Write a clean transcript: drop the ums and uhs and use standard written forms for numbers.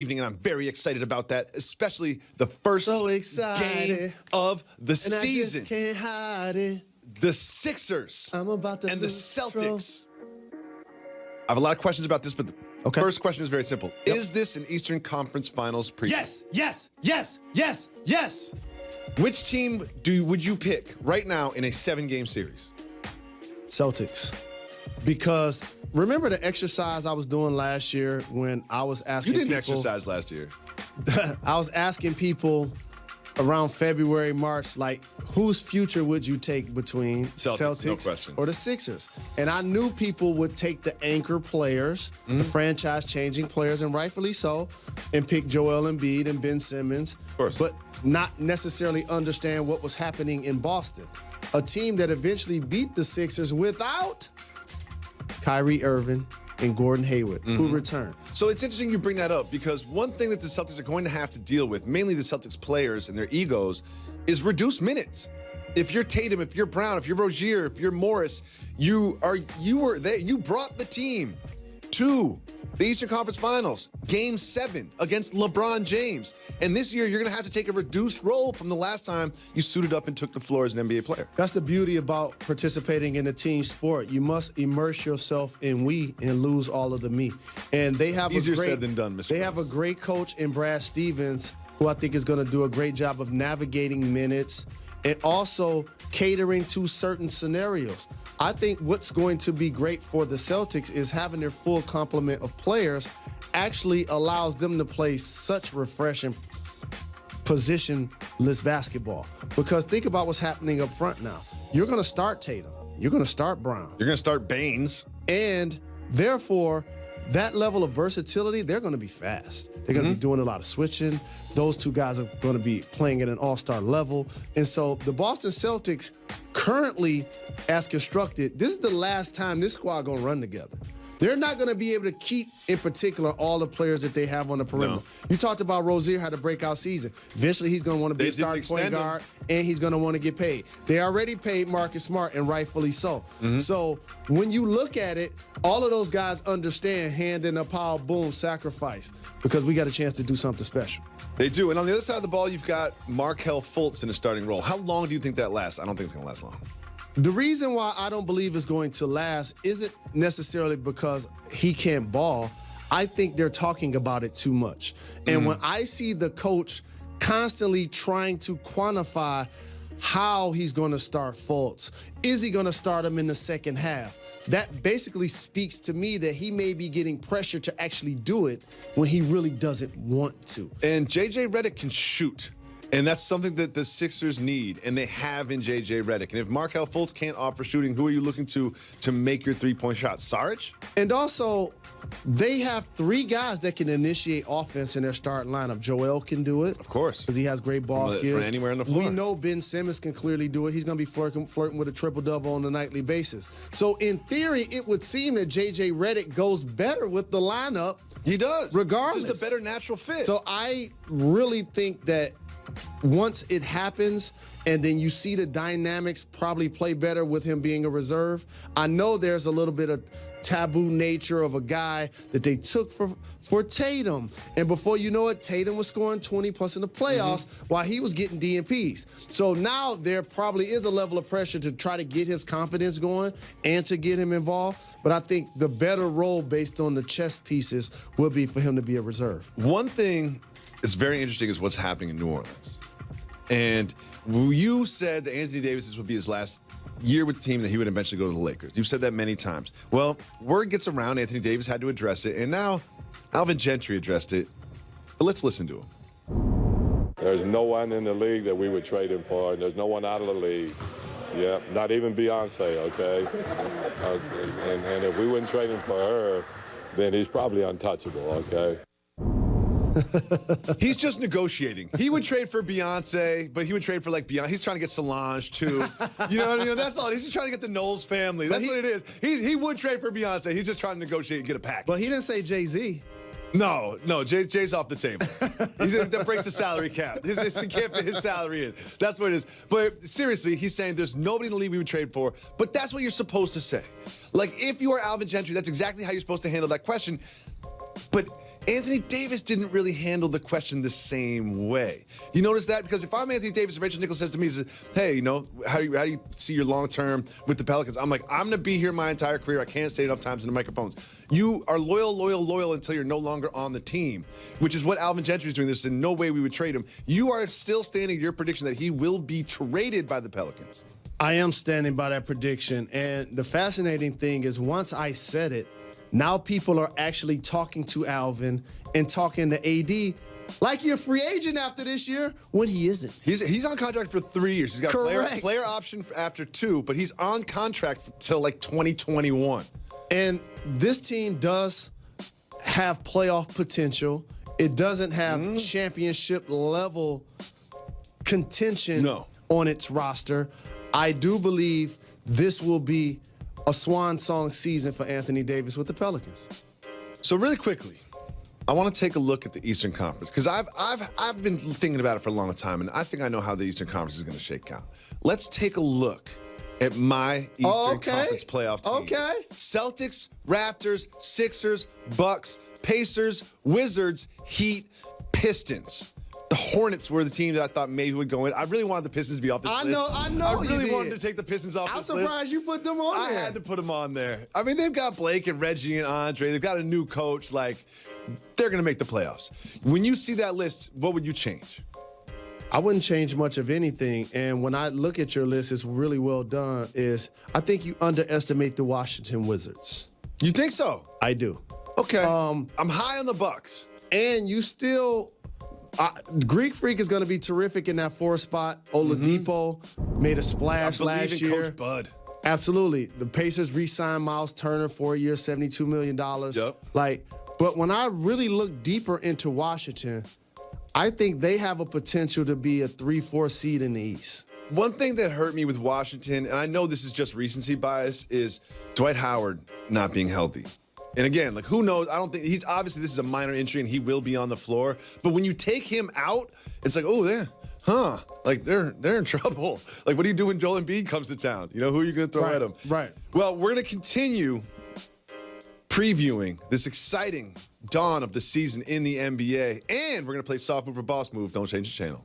evening, and I'm very excited about that, especially the first game of the season. I just can't hide it. The Sixers I'm about to and the Celtics. I have a lot of questions about this, but the first question is very simple. Yep. Is this an Eastern Conference Finals preview? Yes, yes, yes, yes, yes. Which team would you pick right now in a 7-game series? Celtics. Because remember the exercise I was doing last year when I was asking people. You didn't people, exercise last year. I was asking people around February, March, like, whose future would you take between Celtics no question. or the Sixers? And I knew people would take the anchor players, the franchise-changing players, and rightfully so, and pick Joel Embiid and Ben Simmons, of course, but not necessarily understand what was happening in Boston. A team that eventually beat the Sixers without Kyrie Irving and Gordon Hayward, who returned. So it's interesting you bring that up, because one thing that the Celtics are going to have to deal with, mainly the Celtics players and their egos, is reduced minutes. If you're Tatum, if you're Brown, if you're Rozier, if you're Morris, you were there. You brought the team to the Eastern Conference Finals, Game 7 against LeBron James. And this year, you're going to have to take a reduced role from the last time you suited up and took the floor as an NBA player. That's the beauty about participating in a team sport. You must immerse yourself in we and lose all of the me. And they have Easier said than done, Mr. They have a great coach in Brad Stevens, who I think is going to do a great job of navigating minutes and also catering to certain scenarios. I think what's going to be great for the Celtics is having their full complement of players actually allows them to play such refreshing positionless basketball. Because think about what's happening up front now. You're going to start Tatum. You're going to start Brown. You're going to start Baines. And therefore, that level of versatility, they're going to be fast. They're going to be doing a lot of switching. Those two guys are going to be playing at an all-star level. And so the Boston Celtics currently, as constructed, this is the last time this squad going to run together. They're not going to be able to keep, in particular, all the players that they have on the perimeter. No. You talked about Rozier had a breakout season. Eventually, he's going to want to be a starting point guard, and he's going to want to get paid. They already paid Marcus Smart, and rightfully so. So when you look at it, all of those guys understand hand in a pile, boom, sacrifice, because we got a chance to do something special. They do. And on the other side of the ball, you've got Markelle Fultz in a starting role. How long do you think that lasts? I don't think it's going to last long. The reason why I don't believe it's going to last isn't necessarily because he can't ball. I think they're talking about it too much. And when I see the coach constantly trying to quantify how he's going to start Fultz, is he going to start him in the second half? That basically speaks to me that he may be getting pressure to actually do it when he really doesn't want to. And J.J. Redick can shoot. And that's something that the Sixers need, and they have in J.J. Redick. And if Markelle Fultz can't offer shooting, who are you looking to make your three-point shot? Saric? And also, they have 3 guys that can initiate offense in their starting lineup. Joel can do it. Of course. Because he has great ball skills. From anywhere on the floor. We know Ben Simmons can clearly do it. He's going to be flirting with a triple-double on a nightly basis. So, in theory, it would seem that J.J. Redick goes better with the lineup. He does. Regardless. It's just a better natural fit. So, I really think that once it happens and then you see the dynamics probably play better with him being a reserve, I know there's a little bit of taboo nature of a guy that they took for Tatum. And before you know it, Tatum was scoring 20+ in the playoffs while he was getting DNPs. So now there probably is a level of pressure to try to get his confidence going and to get him involved. But I think the better role based on the chess pieces will be for him to be a reserve. One thing that's very interesting is what's happening in New Orleans. And you said that Anthony Davis would be his last year with the team, that he would eventually go to the Lakers. You've said that many times. Well, word gets around, Anthony Davis had to address it, and now Alvin Gentry addressed it. But let's listen to him. There's no one in the league that we would trade him for, and there's no one out of the league. Yeah, not even Beyonce, okay? And if we wouldn't trade him for her, then he's probably untouchable, okay? He's just negotiating. He would trade for Beyonce, but he would trade for like Beyonce. He's trying to get Solange too. You know, that's all. He's just trying to get the Knowles family. That's what it is. He would trade for Beyonce. He's just trying to negotiate and get a pack. But he didn't say Jay-Z. No, Jay's off the table. That breaks the salary cap. He can't fit his salary in. That's what it is. But seriously, he's saying there's nobody in the league we would trade for, but that's what you're supposed to say. Like, if you are Alvin Gentry, that's exactly how you're supposed to handle that question. But Anthony Davis didn't really handle the question the same way. You notice that? Because if I'm Anthony Davis, Rachel Nichols says to me, hey, you know, how do you see your long-term with the Pelicans? I'm like, I'm going to be here my entire career. I can't say enough times in the microphones. You are loyal until you're no longer on the team, which is what Alvin Gentry is doing. There's in no way we would trade him. You are still standing your prediction that he will be traded by the Pelicans. I am standing by that prediction. And the fascinating thing is once I said it, now people are actually talking to Alvin and talking to AD like you're a free agent after this year when he isn't. He's on contract for 3 years. He's got Correct. player option after 2, but he's on contract till like 2021. And this team does have playoff potential. It doesn't have championship level contention on its roster. I do believe this will be a swan song season for Anthony Davis with the Pelicans. So really quickly, I want to take a look at the Eastern Conference because I've been thinking about it for a long time, and I think I know how the Eastern Conference is going to shake out. Let's take a look at my Eastern Conference playoff team. Okay. Celtics, Raptors, Sixers, Bucks, Pacers, Wizards, Heat, Pistons. The Hornets were the team that I thought maybe would go in. I really wanted the Pistons to be off this list. I know. I really wanted to take the Pistons off this list. I'm surprised you put them on there. I had to put them on there. I mean, they've got Blake and Reggie and Andre. They've got a new coach. Like, they're going to make the playoffs. When you see that list, what would you change? I wouldn't change much of anything. And when I look at your list, it's really well done. I think you underestimate the Washington Wizards. You think so? I do. Okay. I'm high on the Bucks. And you still... Greek Freak is going to be terrific in that 4 spot. Oladipo made a splash last year. Coach Bud. Absolutely. The Pacers re-signed Miles Turner 4 years, $72 million. Yep. But when I really look deeper into Washington, I think they have a potential to be a 3-4 seed in the East. One thing that hurt me with Washington, and I know this is just recency bias, is Dwight Howard not being healthy. And again, like, who knows? I don't think he's obviously this is a minor injury and he will be on the floor. But when you take him out, it's like, oh, they're in trouble. Like, what do you do when Joel Embiid comes to town? You know, who are you going to throw at him? Right. Well, we're going to continue previewing this exciting dawn of the season in the NBA, and we're going to play Soft Move or Boss Move. Don't change the channel.